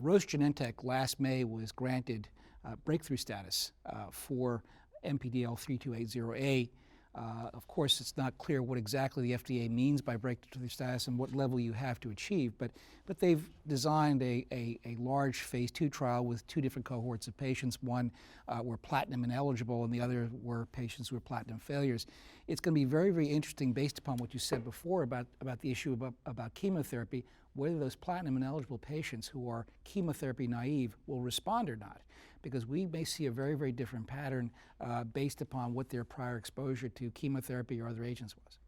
Roche Genentech last May was granted breakthrough status for MPDL3280A. Of course, it's not clear what exactly the FDA means by breakthrough status and what level you have to achieve, but they've designed a large phase 2 trial with 2 different cohorts of patients. One were platinum ineligible and the other were patients who were platinum failures. It's going to be very, very interesting based upon what you said before about the issue about chemotherapy, whether those platinum ineligible patients who are chemotherapy naive will respond or not, because we may see a very, very different pattern based upon what their prior exposure to chemotherapy or other agents was.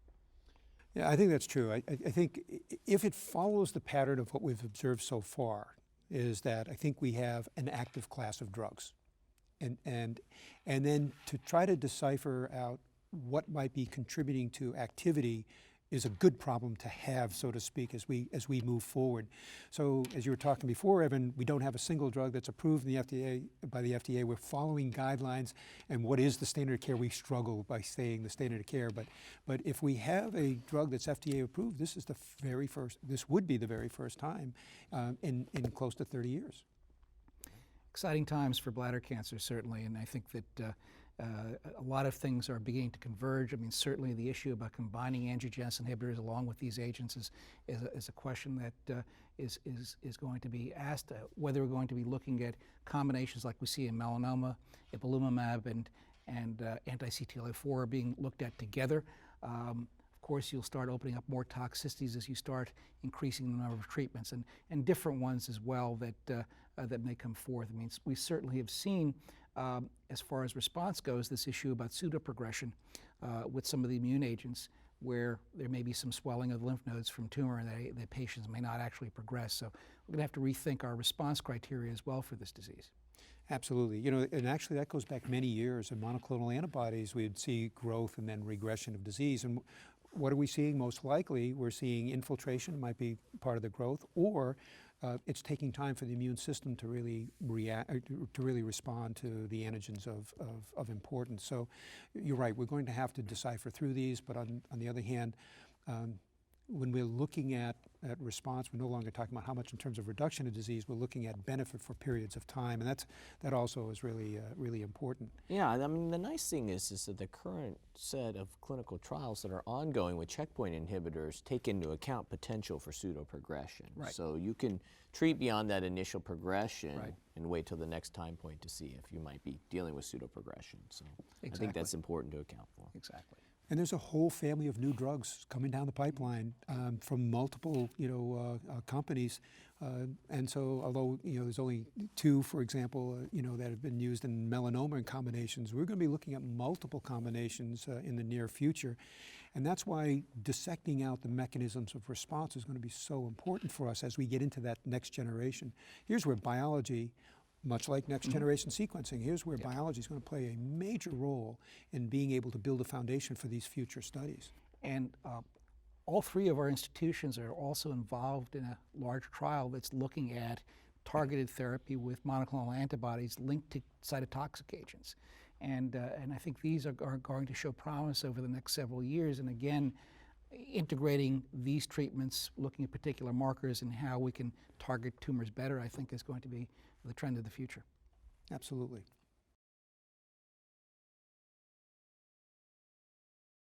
Yeah, I think that's true. I think if it follows the pattern of what we've observed so far, is that I think we have an active class of drugs. And then to try to decipher out what might be contributing to activity is a good problem to have, so to speak, as we move forward. So as you were talking before, Evan, we don't have a single drug that's approved in the FDA, by the FDA. We're following guidelines, and what is the standard of care? We struggle by saying the standard of care, but if we have a drug that's FDA approved, this would be the very first time in close to 30 years. Exciting times for bladder cancer, certainly, and I think that a lot of things are beginning to converge. I mean, certainly the issue about combining angiogenesis inhibitors along with these agents is a question that is going to be asked. Whether we're going to be looking at combinations like we see in melanoma, ipilimumab and anti-CTLA-4 being looked at together. Of course, you'll start opening up more toxicities as you start increasing the number of treatments, and different ones as well that may come forth. I mean, we certainly have seen, as far as response goes, this issue about pseudoprogression with some of the immune agents, where there may be some swelling of lymph nodes from tumor and the patients may not actually progress. So we're going to have to rethink our response criteria as well for this disease. Absolutely. You know, and actually that goes back many years. In monoclonal antibodies, we'd see growth and then regression of disease. And what are we seeing? Most likely, we're seeing infiltration might be part of the growth, or it's taking time for the immune system to really respond to the antigens of importance. So you're right, we're going to have to decipher through these, but on the other hand, when we're looking at response, we're no longer talking about how much in terms of reduction of disease, we're looking at benefit for periods of time, and that also is really important. Yeah, I mean, the nice thing is that the current set of clinical trials that are ongoing with checkpoint inhibitors take into account potential for pseudoprogression. Right. So you can treat beyond that initial progression right. and wait till the next time point to see if you might be dealing with pseudoprogression. So exactly. I think that's important to account for. Exactly. And there's a whole family of new drugs coming down the pipeline from multiple, companies. And so, although there's only 2, for example, that have been used in melanoma in combinations, we're going to be looking at multiple combinations in the near future. And that's why dissecting out the mechanisms of response is going to be so important for us as we get into that next generation. Here's where biology, much like next generation sequencing, here's where biology is going to play a major role in being able to build a foundation for these future studies. And all 3 of our institutions are also involved in a large trial that's looking at targeted therapy with monoclonal antibodies linked to cytotoxic agents. And I think these are going to show promise over the next several years. And again, integrating these treatments, looking at particular markers and how we can target tumors better, I think is going to be the trend of the future. Absolutely.